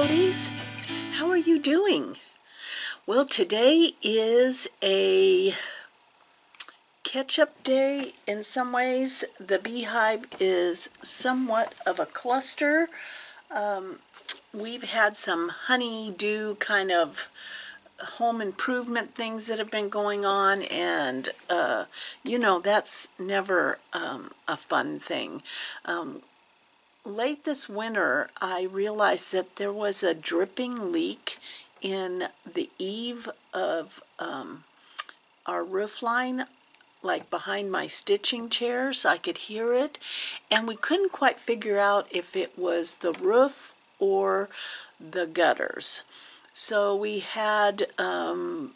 Quilties, how are you doing? Well, today is a catch-up day in some ways. The beehive is somewhat of a cluster. We've had some honey-do kind of home improvement things that have been going on, and you know, that's never a fun thing. Late this winter, I realized that there was a dripping leak in the eave of our roof line, like behind my stitching chairs. I could hear it, and we couldn't quite figure out if it was the roof or the gutters. So we had my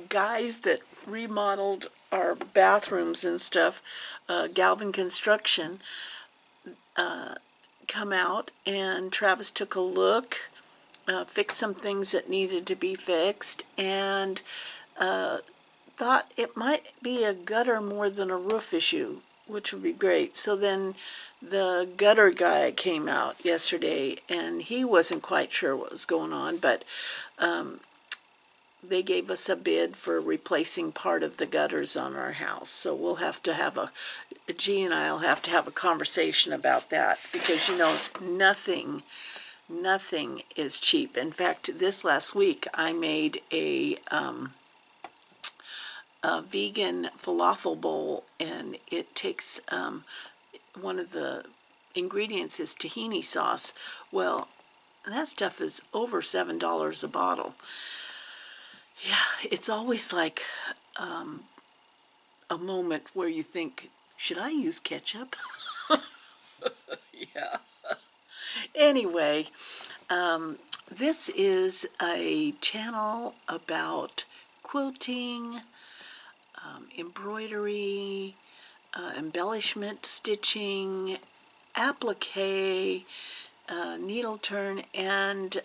guys that remodeled our bathrooms and stuff, Galvin Construction, come out, and Travis took a look, fixed some things that needed to be fixed, and thought it might be a gutter more than a roof issue, which would be great. So then the gutter guy came out yesterday, and he wasn't quite sure what was going on, but they gave us a bid for replacing part of the gutters on our house. So we'll have to have G and I will have to have a conversation about that, because, you know, nothing is cheap. In fact, this last week I made a vegan falafel bowl, and it takes one of the ingredients is tahini sauce. Well, that stuff is over $7 a bottle. Yeah, it's always like a moment where you think, should I use ketchup? Yeah. Anyway, this is a channel about quilting, embroidery, embellishment, stitching, applique, needle turn, and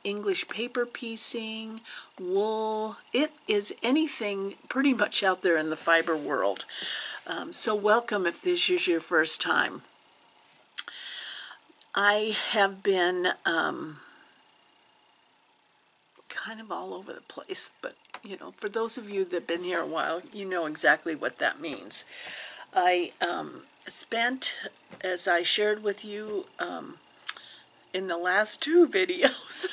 English paper piecing, wool. It is anything pretty much out there in the fiber world. So welcome if this is your first time. I have been kind of all over the place, but you know, for those of you that have been here a while, you know exactly what that means. I spent, as I shared with you in the last two videos,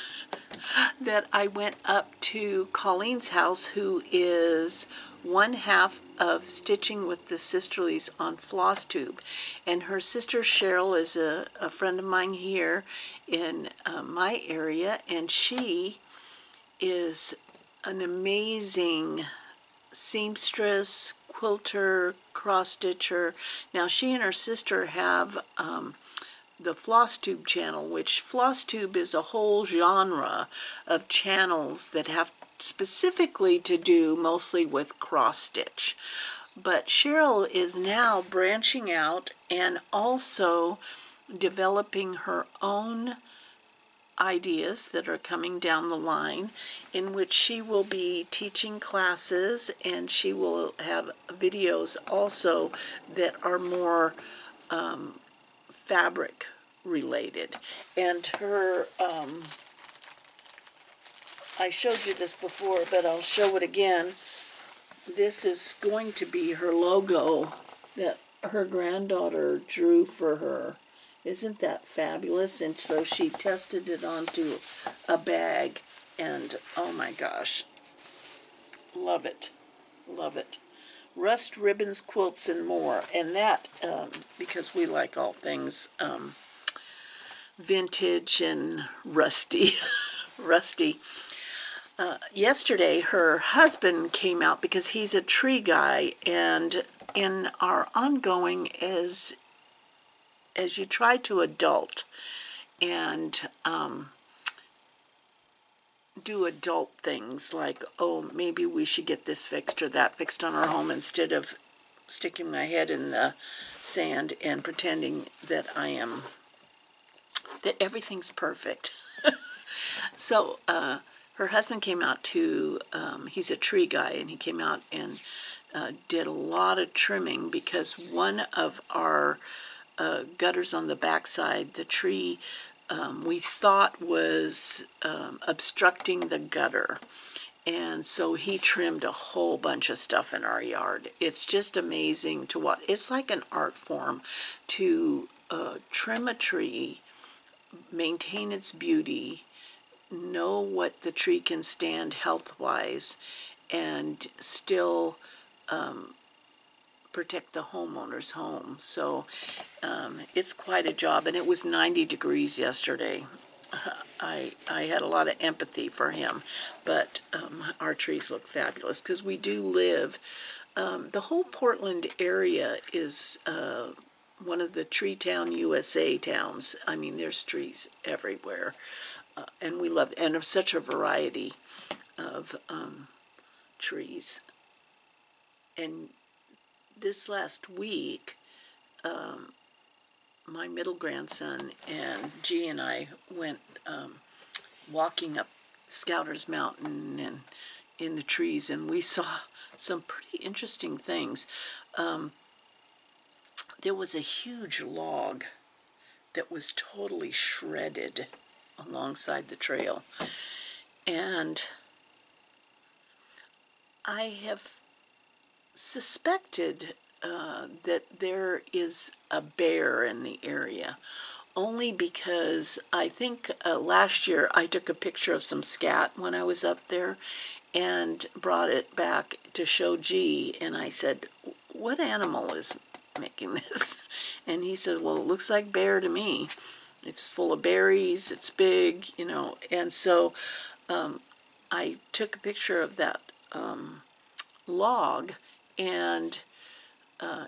that I went up to Colleen's house, who is one half of Stitching with the Sisterlies on Floss Tube, and her sister Cheryl is a friend of mine here in my area, and she is an amazing seamstress, quilter, cross stitcher. Now she and her sister have the Floss Tube channel, which Floss Tube is a whole genre of channels that have specifically to do mostly with cross stitch. But Cheryl is now branching out and also developing her own ideas that are coming down the line, in which she will be teaching classes, and she will have videos also that are more fabric related. And her I showed you this before, but I'll show it again. This is going to be her logo that her granddaughter drew for her. Isn't that fabulous? And so she tested it onto a bag, and oh my gosh, love it, love it. Rust, ribbons, quilts, and more. And that, because we like all things vintage and rusty. Yesterday, her husband came out because he's a tree guy, and in our ongoing, as you try to adult and do adult things like, oh, maybe we should get this fixed or that fixed on our home, instead of sticking my head in the sand and pretending that that everything's perfect. So her husband came out to, he's a tree guy, and he came out and did a lot of trimming, because one of our gutters on the backside. The tree we thought was obstructing the gutter. And so he trimmed a whole bunch of stuff in our yard. It's just amazing to watch. It's like an art form to trim a tree, maintain its beauty, know what the tree can stand health-wise, and still protect the homeowner's home. So it's quite a job, and it was 90 degrees yesterday. I had a lot of empathy for him, but our trees look fabulous because we do live, the whole Portland area is one of the Tree Town USA towns. I mean, there's trees everywhere, and we love, and of such a variety of trees. And this last week, my middle grandson and G and I went walking up Scouters Mountain and in the trees, and we saw some pretty interesting things. There was a huge log that was totally shredded alongside the trail, and I have suspected that there is a bear in the area, only because I think last year I took a picture of some scat when I was up there and brought it back to show G, and I said, what animal is making this? And he said, well, it looks like bear to me. It's full of berries, it's big, you know. And so I took a picture of that log, and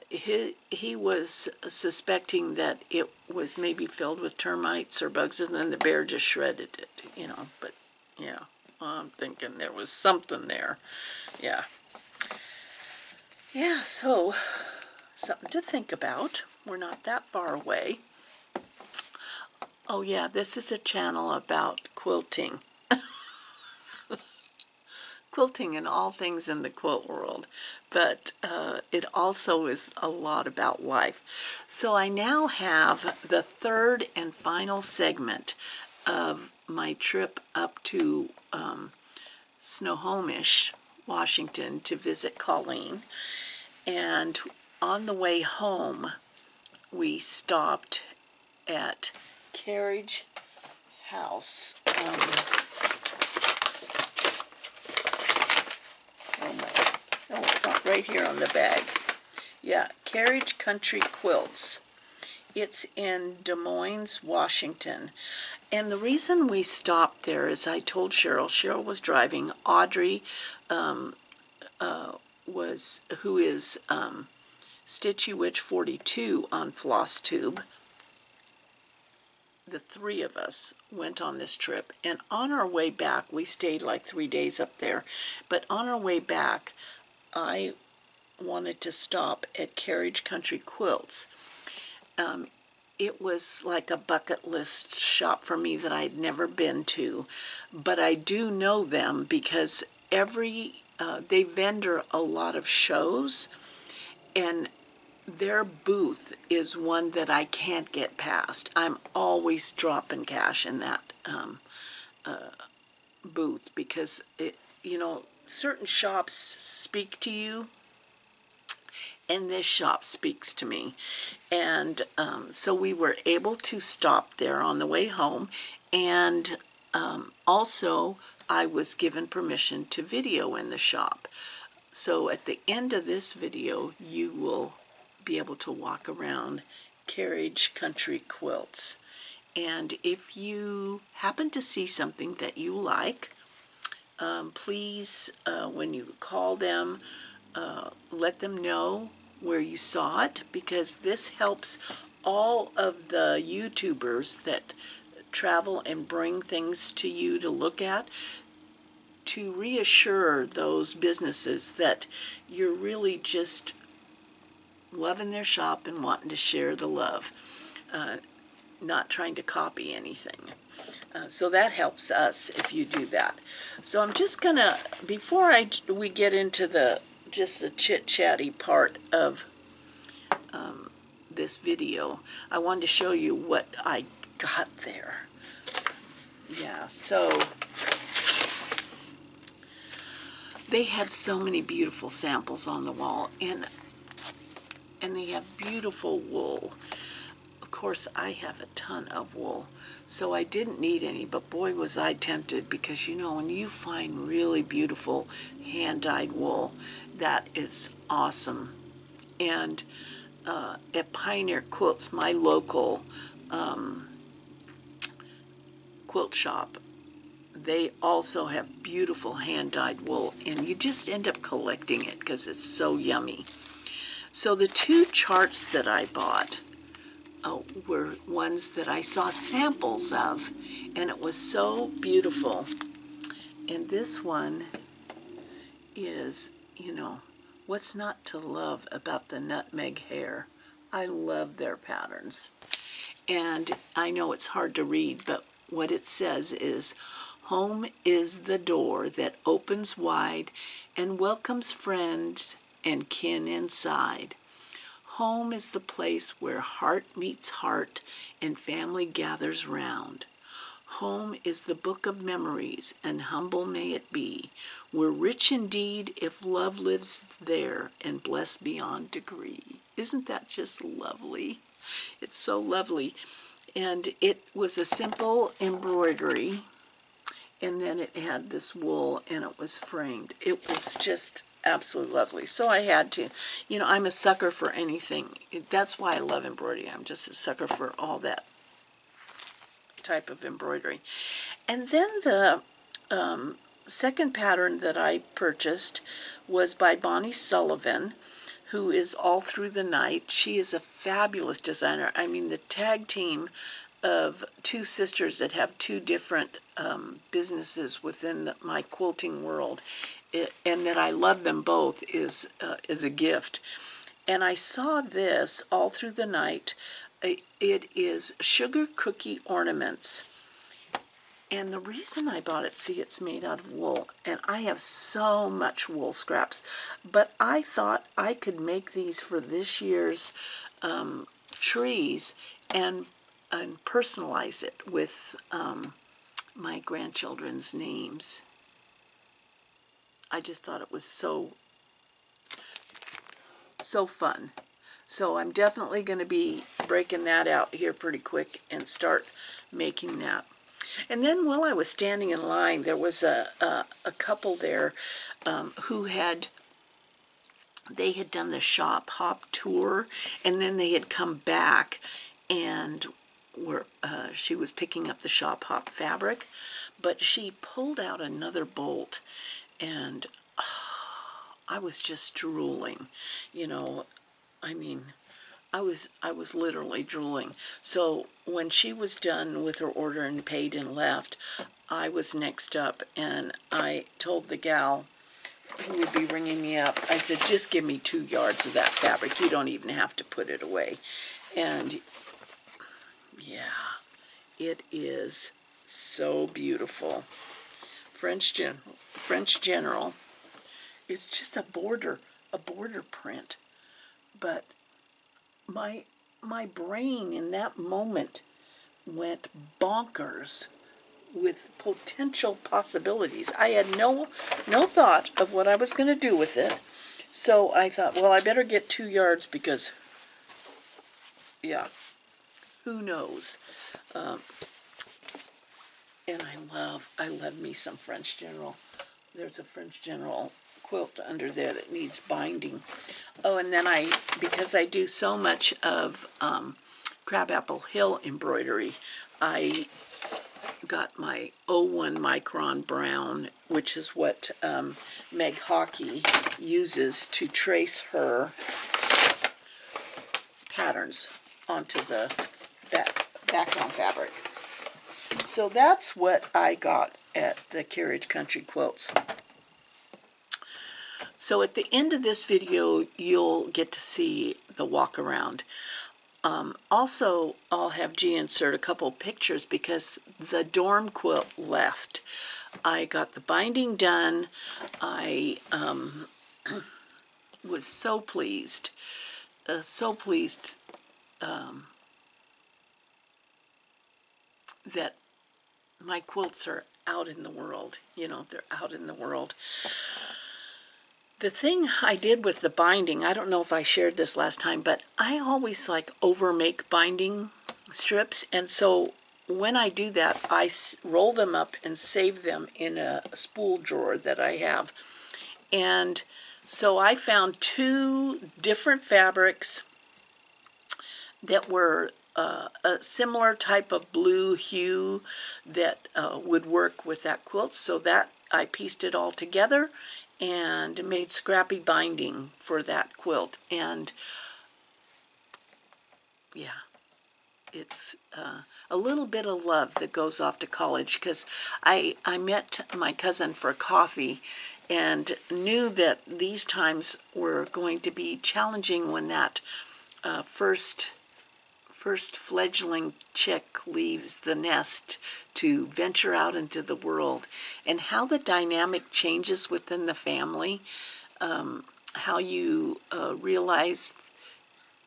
he was suspecting that it was maybe filled with termites or bugs, and then the bear just shredded it, you know. But yeah, I'm thinking there was something there. Yeah. Yeah, so something to think about. We're not that far away. Oh yeah, this is a channel about quilting. Quilting and all things in the quilt world, but it also is a lot about life. So I now have the third and final segment of my trip up to Snohomish, Washington, to visit Colleen. And on the way home, we stopped at Carriage House. Oh, it's not right here on the bag. Yeah, Carriage Country Quilts. It's in Des Moines, Washington. And the reason we stopped there is I told Cheryl was driving. Audrey who is Stitchy Witch 42 on FlossTube. The three of us went on this trip, and on our way back, we stayed like 3 days up there, but on our way back, I wanted to stop at Carriage Country Quilts. It was like a bucket list shop for me that I'd never been to, but I do know them because they vendor a lot of shows, and their booth is one that I can't get past. I'm always dropping cash in that booth because certain shops speak to you, and this shop speaks to me. And so we were able to stop there on the way home, and also I was given permission to video in the shop. So at the end of this video, you will be able to walk around Carriage Country Quilts. And if you happen to see something that you like, please, when you call them, let them know where you saw it, because this helps all of the YouTubers that travel and bring things to you to look at, to reassure those businesses that you're really just loving their shop and wanting to share the love, not trying to copy anything. So that helps us if you do that. So I'm just gonna, before we get into the chit-chatty part of this video, I wanted to show you what I got there. Yeah, so they had so many beautiful samples on the wall, and they have beautiful wool. Of course, I have a ton of wool, so I didn't need any, but boy was I tempted, because you know, when you find really beautiful hand-dyed wool, that is awesome. And at Pioneer Quilts, my local quilt shop, they also have beautiful hand-dyed wool, and you just end up collecting it because it's so yummy. So the two charts that I bought were ones that I saw samples of, and it was so beautiful. And this one is, you know, what's not to love about the nutmeg hair? I love their patterns. And I know it's hard to read, but what it says is, home is the door that opens wide and welcomes friends and kin inside. Home is the place where heart meets heart and family gathers round. Home is the book of memories, and humble may it be. We're rich indeed if love lives there, and blessed beyond degree. Isn't that just lovely? It's so lovely. And it was a simple embroidery, and then it had this wool, and it was framed. It was just absolutely lovely. So I had to, you know, I'm a sucker for anything. That's why I love embroidery. I'm just a sucker for all that type of embroidery. And then the second pattern that I purchased was by Bonnie Sullivan, who is All Through the Night. She is a fabulous designer. I mean, the tag team of two sisters that have two different businesses within my quilting world, and that I love them both, is a gift. And I saw this All Through the Night. It is sugar cookie ornaments. And the reason I bought it, see, it's made out of wool, and I have so much wool scraps, but I thought I could make these for this year's trees and personalize it with my grandchildren's names. I just thought it was so fun. So I'm definitely going to be breaking that out here pretty quick and start making that. And then while I was standing in line, there was a couple there who had done the shop hop tour, and then they had come back and she was picking up the shop hop fabric, but she pulled out another bolt, and I was just drooling, you know. I mean, I was literally drooling. So when she was done with her order and paid and left, I was next up, and I told the gal who would be ringing me up, I said, just give me 2 yards of that fabric. You don't even have to put it away. And yeah, it is so beautiful. French General. It's just a border print. But my brain in that moment went bonkers with potential possibilities. I had no thought of what I was going to do with it. So I thought, well, I better get 2 yards because, yeah, who knows? And I love me some French General. There's a French General quilt under there that needs binding. Oh, and then because I do so much of Crabapple Hill embroidery, I got my 01 micron brown, which is what Meg Hockey uses to trace her patterns onto the background fabric. So that's what I got at the Carriage Country Quilts. So at the end of this video, you'll get to see the walk around. Also, I'll have G insert a couple pictures because the dorm quilt left. I got the binding done. I was so pleased that my quilts are out in the world. You know, they're out in the world. The thing I did with the binding, I don't know if I shared this last time, but I always like over make binding strips, and so when I do that, I roll them up and save them in a spool drawer that I have. And so I found two different fabrics that were a similar type of blue hue that would work with that quilt, so that I pieced it all together and made scrappy binding for that quilt. And yeah, it's a little bit of love that goes off to college, because I met my cousin for coffee and knew that these times were going to be challenging when that first fledgling chick leaves the nest to venture out into the world, and how the dynamic changes within the family, how you realize,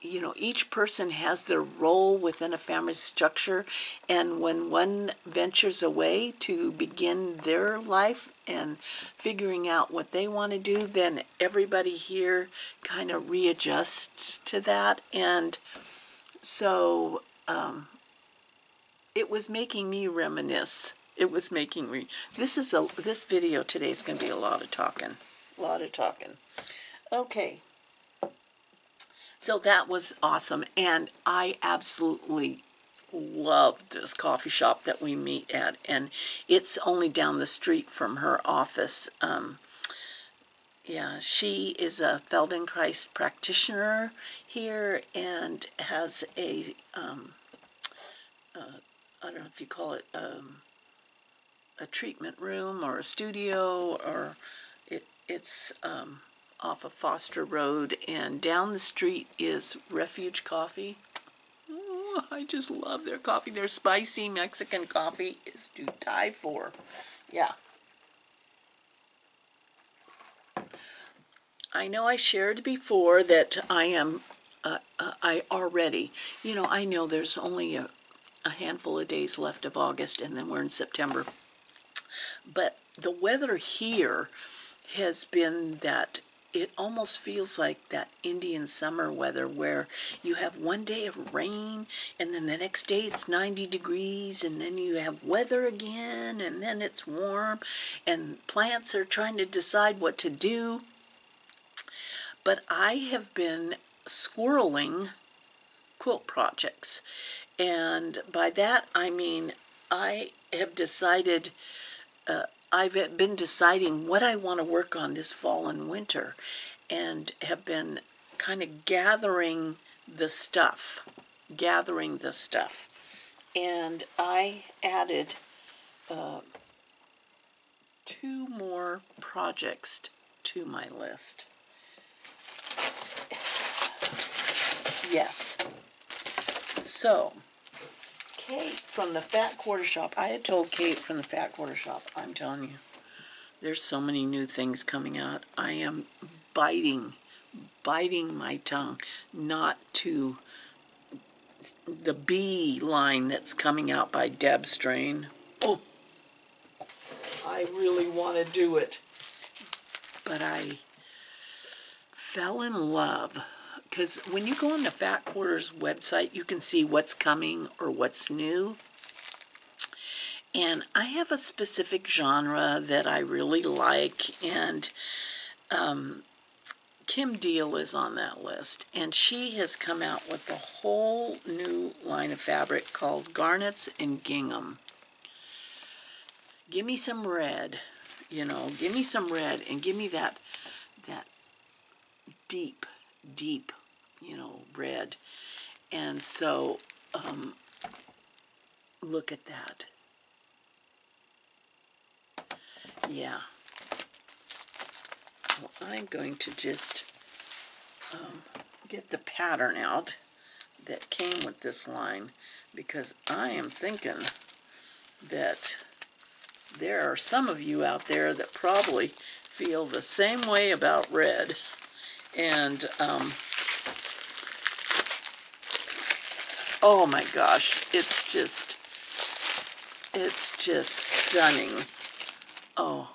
you know, each person has their role within a family structure, and when one ventures away to begin their life and figuring out what they want to do, then everybody here kind of readjusts to that. And so it was making me reminisce. It was making me. This video today is going to be a lot of talking. A lot of talking. Okay. So that was awesome, and I absolutely loved this coffee shop that we meet at, and it's only down the street from her office. Yeah, she is a Feldenkrais practitioner here and has a, I don't know if you call it a treatment room or a studio, or it's off of Foster Road, and down the street is Refuge Coffee. Oh, I just love their coffee. Their spicy Mexican coffee is to die for. Yeah. I know I shared before that I am, I already, you know, I know there's only a handful of days left of August, and then we're in September. But the weather here has been that it almost feels like that Indian summer weather, where you have one day of rain, and then the next day it's 90 degrees, and then you have weather again, and then it's warm, and plants are trying to decide what to do. But I have been squirreling quilt projects, and by that I mean I have decided, I've been deciding what I want to work on this fall and winter, and have been kind of gathering the stuff, and I added 2 more projects to my list. Yes. So, Kate from the Fat Quarter Shop, I had told Kate from the Fat Quarter Shop, I'm telling you, there's so many new things coming out. I am biting my tongue not to the B line that's coming out by Deb Strain. Oh, I really want to do it. But I fell in love, because when you go on the Fat Quarters website, you can see what's coming or what's new. And I have a specific genre that I really like, and Kim Deal is on that list. And she has come out with a whole new line of fabric called Garnets and Gingham. Give me some red, you know, give me some red, and give me that deep, you know, red. And so, look at that. Yeah. Well, I'm going to just get the pattern out that came with this line, because I am thinking that there are some of you out there that probably feel the same way about red. And Oh my gosh, it's just stunning. Oh.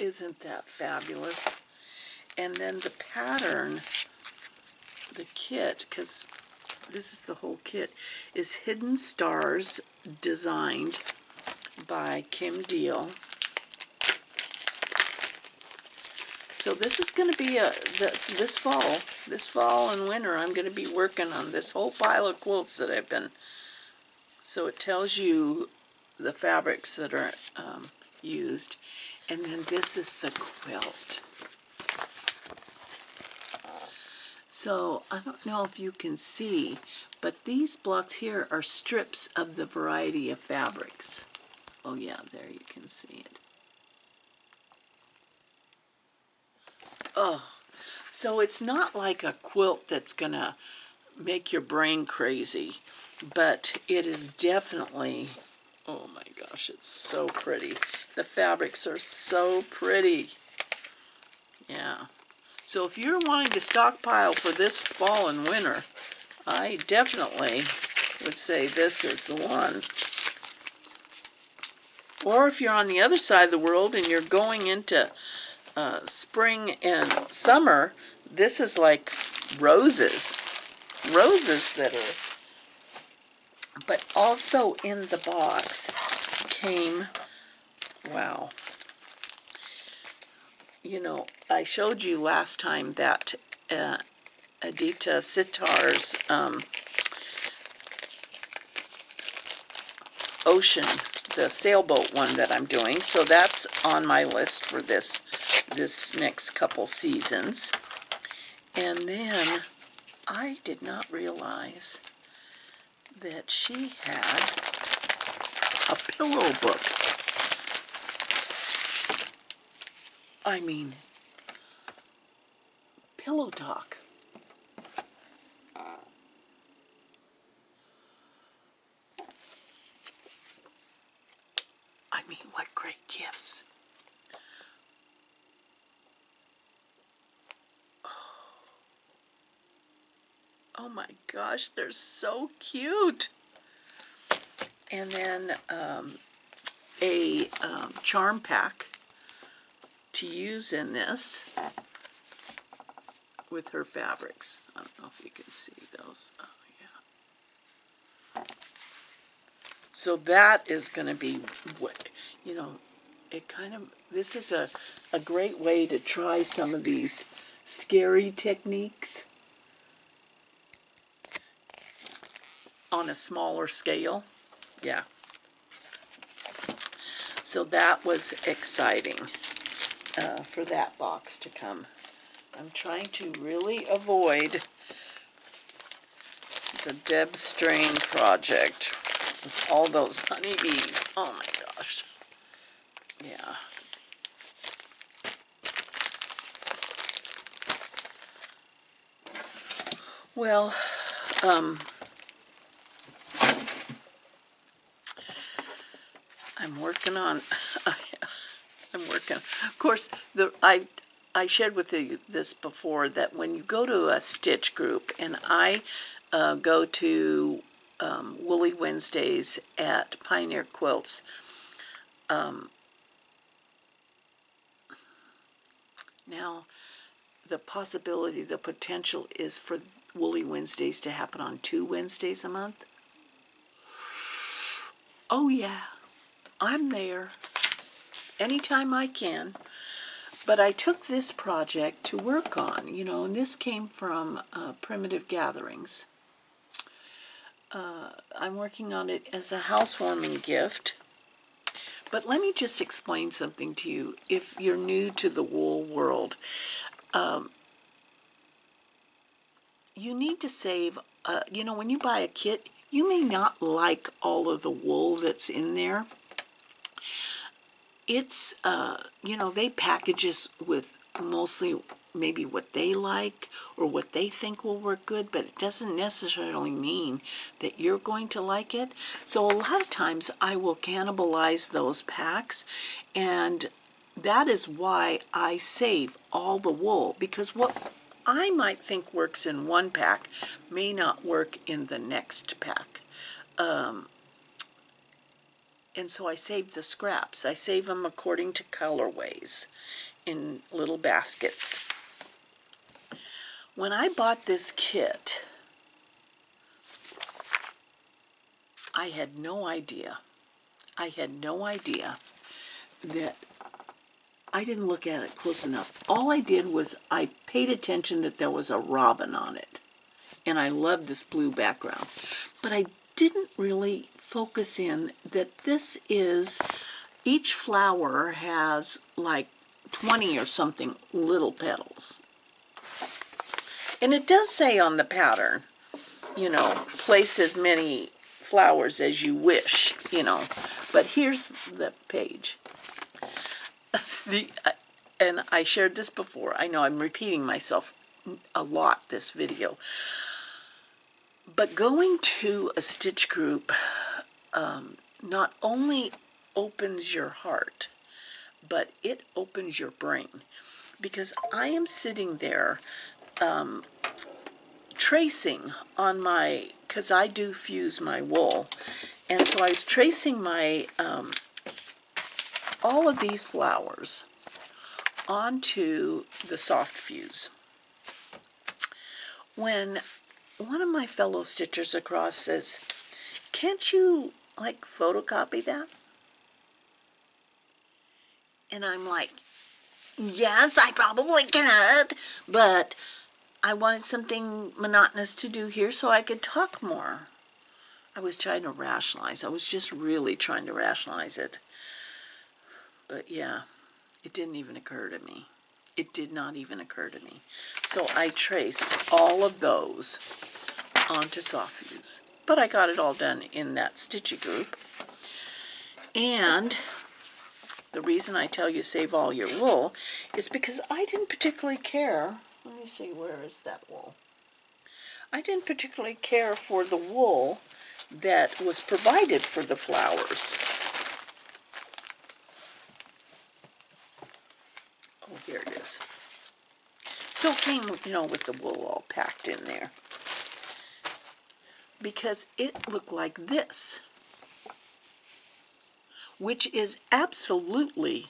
Isn't that fabulous? And then the pattern, the kit, because this is the whole kit, is Hidden Stars, designed by Kim Deal. So this is going to be this fall and winter, I'm going to be working on this whole pile of quilts that I've been. So it tells you the fabrics that are used. And then this is the quilt. So I don't know if you can see, but these blocks here are strips of the variety of fabrics. Oh yeah, there you can see it. Oh, so it's not like a quilt that's gonna make your brain crazy, but it is definitely, oh my gosh, it's so pretty. The fabrics are so pretty. Yeah. So if you're wanting to stockpile for this fall and winter, I definitely would say this is the one. Or if you're on the other side of the world and you're going into spring and summer, this is like roses. Roses that are... But also in the box came... Wow. You know, I showed you last time that Adita Sitar's Ocean, the sailboat one that I'm doing. So that's on my list for this next couple seasons. And then I did not realize that she had a pillow book. I mean, pillow talk. I mean, what great gifts. Oh my gosh, they're so cute. And then a charm pack to use in this with her fabrics. I don't know if you can see those. Oh yeah. So that is going to be, you know, it kind of, this is a great way to try some of these scary techniques on a smaller scale. Yeah. So that was exciting for that box to come. I'm trying to really avoid the Deb Strain project with all those honeybees. Oh my gosh. Yeah. Well, I'm working on, of course, I shared with you this before, that when you go to a stitch group, and I go to Woolly Wednesdays at Pioneer Quilts, now the possibility, the potential is for Woolly Wednesdays to happen on 2 Wednesdays a month. Oh yeah, I'm there anytime I can. But I took this project to work on, you know, and this came from Primitive Gatherings. I'm working on it as a housewarming gift. But let me just explain something to you if you're new to the wool world. You need to save, you know, when you buy a kit, you may not like all of the wool that's in there. It's, you know, they package us with mostly maybe what they like or what they think will work good, but it doesn't necessarily mean that you're going to like it. So a lot of times I will cannibalize those packs, and that is why I save all the wool, because what I might think works in one pack may not work in the next pack. And so I save the scraps. I save them according to colorways in little baskets. When I bought this kit, I had no idea. I had no idea that I didn't look at it close enough. All I did was I paid attention that there was a robin on it. And I loved this blue background. But I didn't really focus in that this is, each flower has like 20 or something little petals. And it does say on the pattern, you know, place as many flowers as you wish, you know. But here's the page. And I shared this before. I know I'm repeating myself a lot this video. But going to a stitch group not only opens your heart, but it opens your brain. Because I am sitting there tracing on my, because I do fuse my wool, and so I was tracing my, all of these flowers onto the soft fuse. When one of my fellow stitchers across says, "Can't you, like, photocopy that?" And I'm like, yes, I probably could, but I wanted something monotonous to do here so I could talk more. I was trying to rationalize. I was just really trying to rationalize it. But yeah, it didn't even occur to me. It did not even occur to me. So I traced all of those onto soft fuse. But I got it all done in that stitchy group. And the reason I tell you save all your wool is because I didn't particularly care. Let me see, where is that wool? I didn't particularly care for the wool that was provided for the flowers. Oh, here it is. So it came, you know, with the wool all packed in there. Because it looked like this, which is absolutely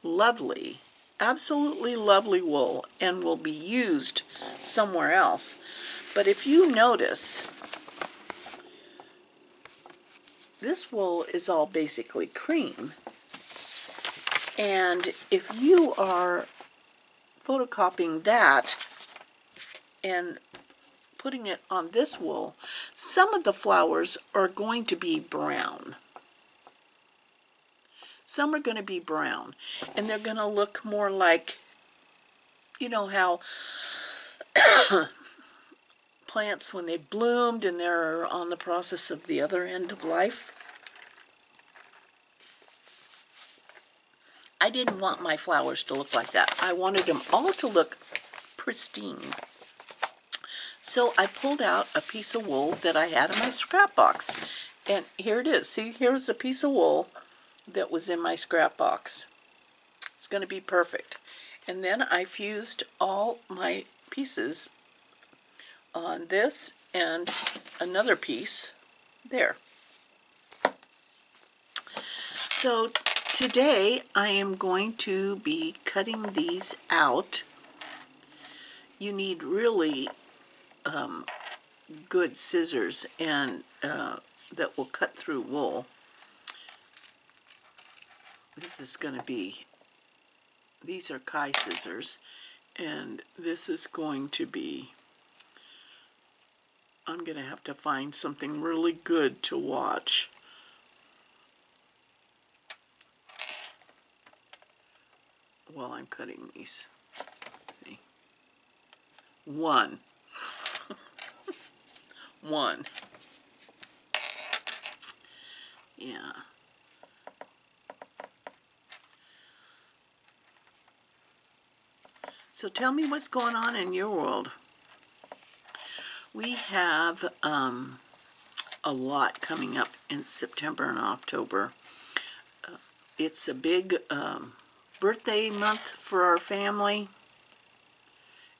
lovely wool and will be used somewhere else. But if you notice, this wool is all basically cream. And if you are photocopying that and putting it on this wool, some of the flowers are going to be brown. Some are going to be brown, and they're going to look more like, you know how plants, when they bloomed and they're on the process of the other end of life. I didn't want my flowers to look like that. I wanted them all to look pristine. So I pulled out a piece of wool that I had in my scrap box. And here it is. See, here's a piece of wool that was in my scrap box. It's going to be perfect. And then I fused all my pieces on this and another piece there. So today I am going to be cutting these out. You need really good scissors and that will cut through wool. This is going to be, these are Kai scissors, and this is going to be, I'm going to have to find something really good to watch. While I'm cutting these. See? One. One. Yeah. So tell me what's going on in your world. We have a lot coming up in September and October. It's a big birthday month for our family.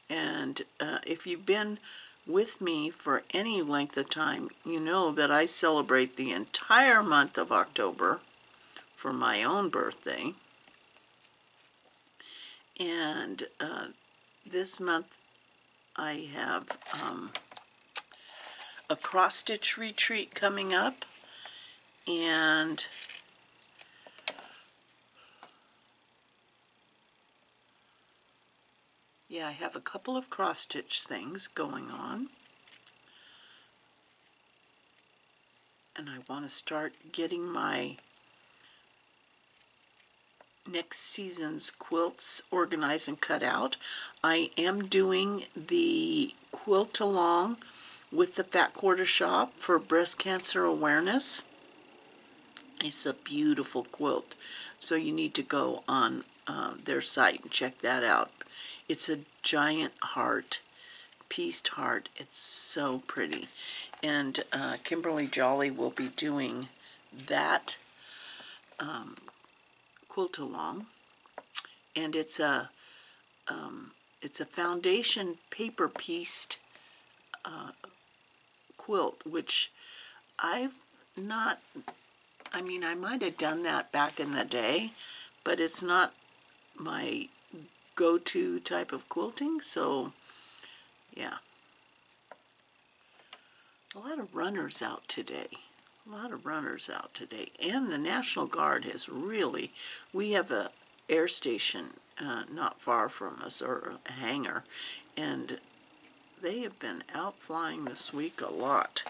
And if you've been with me for any length of time, you know that I celebrate the entire month of October for my own birthday. And this month I have a cross-stitch retreat coming up, and yeah, I have a couple of cross-stitch things going on, and I want to start getting my next season's quilts organized and cut out. I am doing the quilt along with the Fat Quarter Shop for breast cancer awareness. It's a beautiful quilt, so you need to go on their site and check that out. It's a giant heart, pieced heart. It's so pretty. And Kimberly Jolly will be doing that quilt along, and it's a foundation paper pieced quilt, which I've not, I mean, I might have done that back in the day, but it's not my go-to type of quilting, so yeah. A lot of runners out today. A lot of runners out today. And the National Guard has really, we have a air station not far from us, or a hangar, and they have been out flying this week a lot.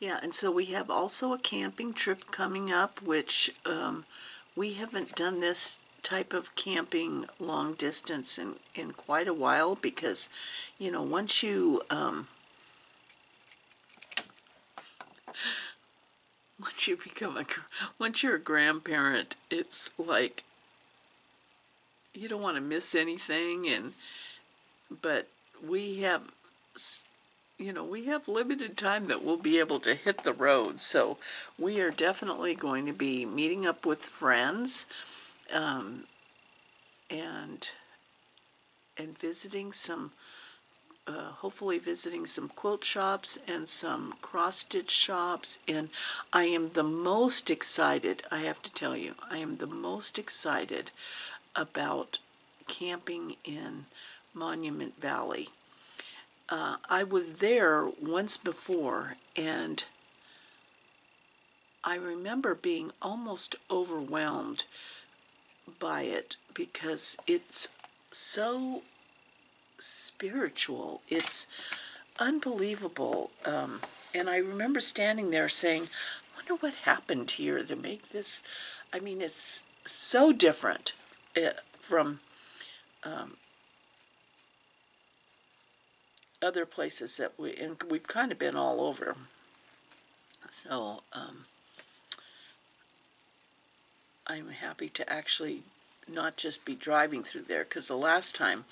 Yeah, and so we have also a camping trip coming up, which we haven't done this type of camping long distance in quite a while, because, you know, once you once you're a grandparent, it's like you don't want to miss anything, but we have, you know, we have limited time that we'll be able to hit the road, so we are definitely going to be meeting up with friends and visiting some, hopefully visiting some quilt shops and some cross-stitch shops. And I am the most excited, I have to tell you, I am the most excited about camping in Monument Valley. I was there once before, and I remember being almost overwhelmed by it because it's so spiritual. It's unbelievable. And I remember standing there saying, I wonder what happened here to make this. I mean, it's so different from other places that and we've kind of been all over. So I'm happy to actually not just be driving through there, because the last time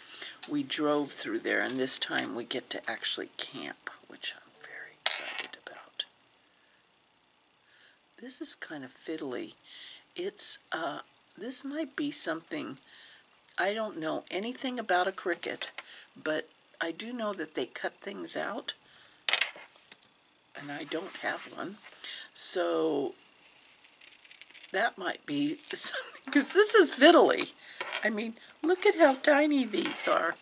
we drove through there, and this time we get to actually camp, which I'm very excited about. This is kind of fiddly. It's this might be something, I don't know anything about a Cricut, but I do know that they cut things out, and I don't have one, so that might be something, because this is fiddly. I mean, look at how tiny these are.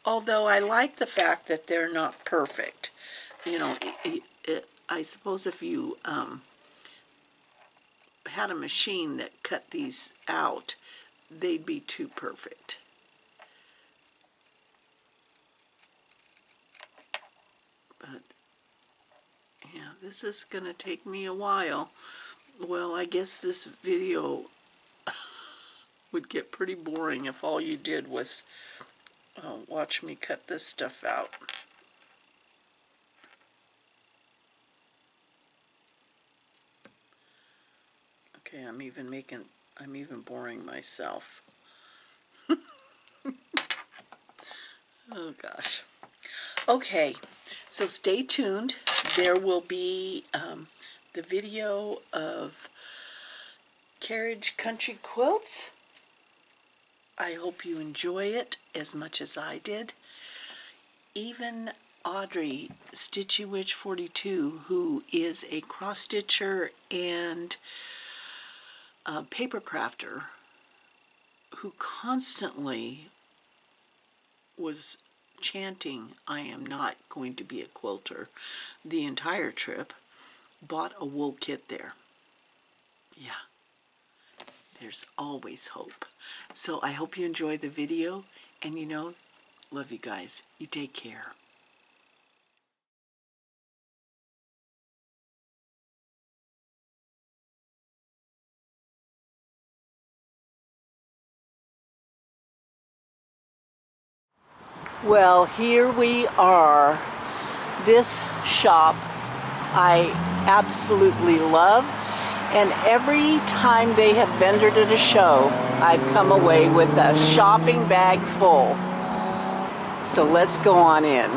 Although I like the fact that they're not perfect. You know, I suppose if you had a machine that cut these out, they'd be too perfect. But yeah, this is going to take me a while. Well, I guess this video would get pretty boring if all you did was watch me cut this stuff out. Okay, I'm even boring myself. Oh gosh. Okay, so stay tuned. There will be the video of Carriage Country Quilts. I hope you enjoy it as much as I did. Even Audrey, Stitchy Witch 42, who is a cross-stitcher and a paper crafter, who constantly was chanting, "I am not going to be a quilter," the entire trip, bought a wool kit there. Yeah, there's always hope. So I hope you enjoy the video, and love you guys. You take care. Well, here we are. This shop I absolutely love, and every time they have vendored at a show, I've come away with a shopping bag full. So let's go on in.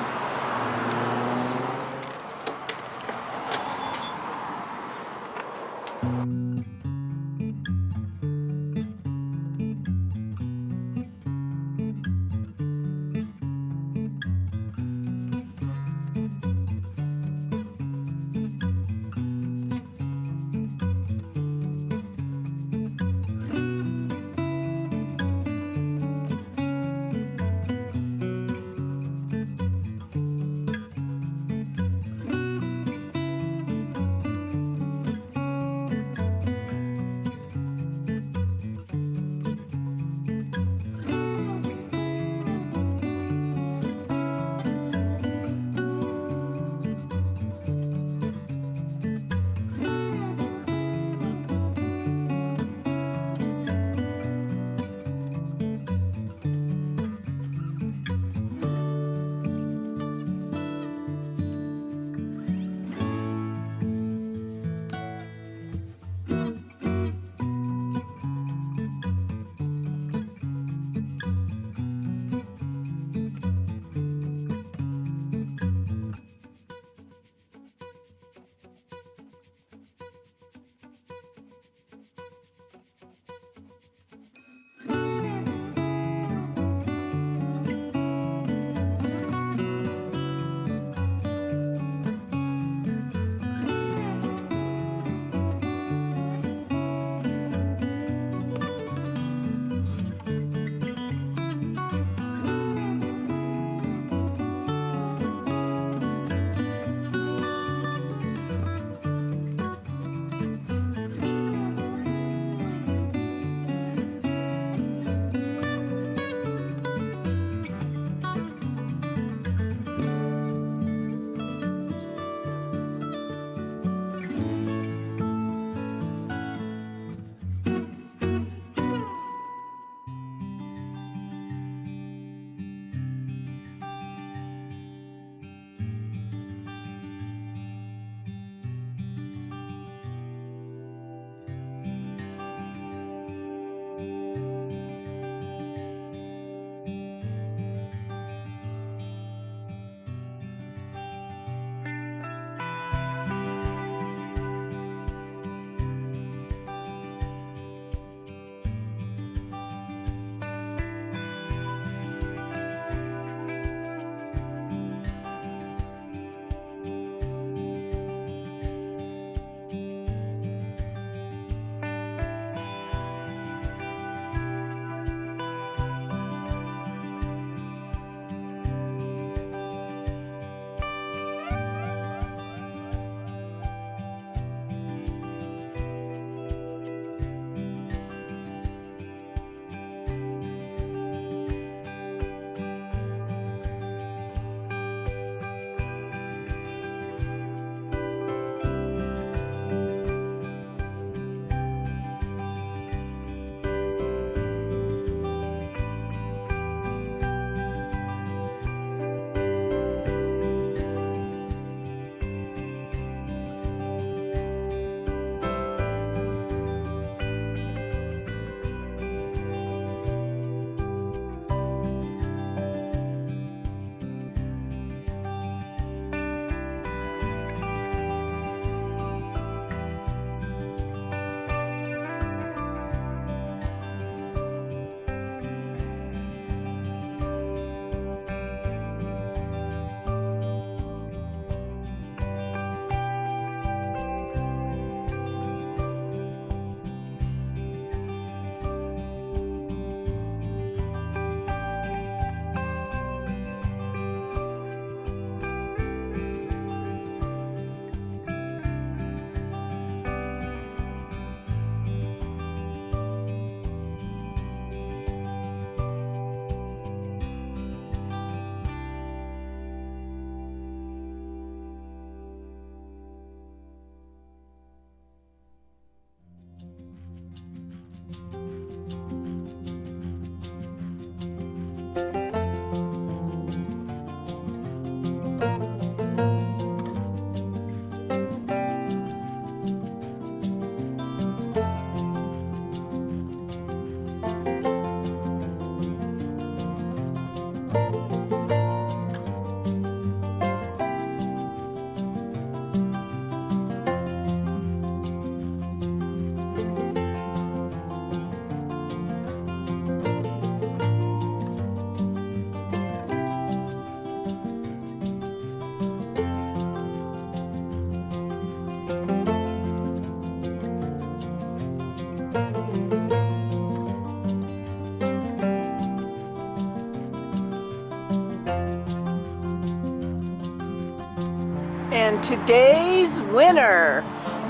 And today's winner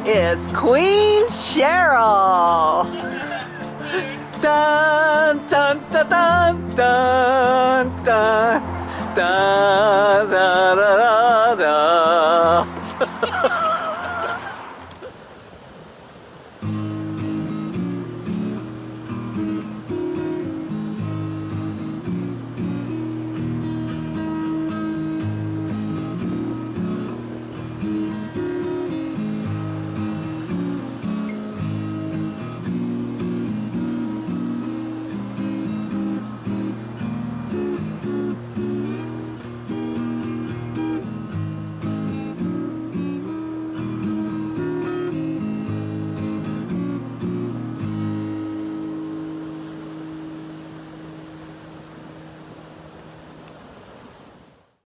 is Queen Cheryl. Dun dun dun dun dun dun dun dun dun.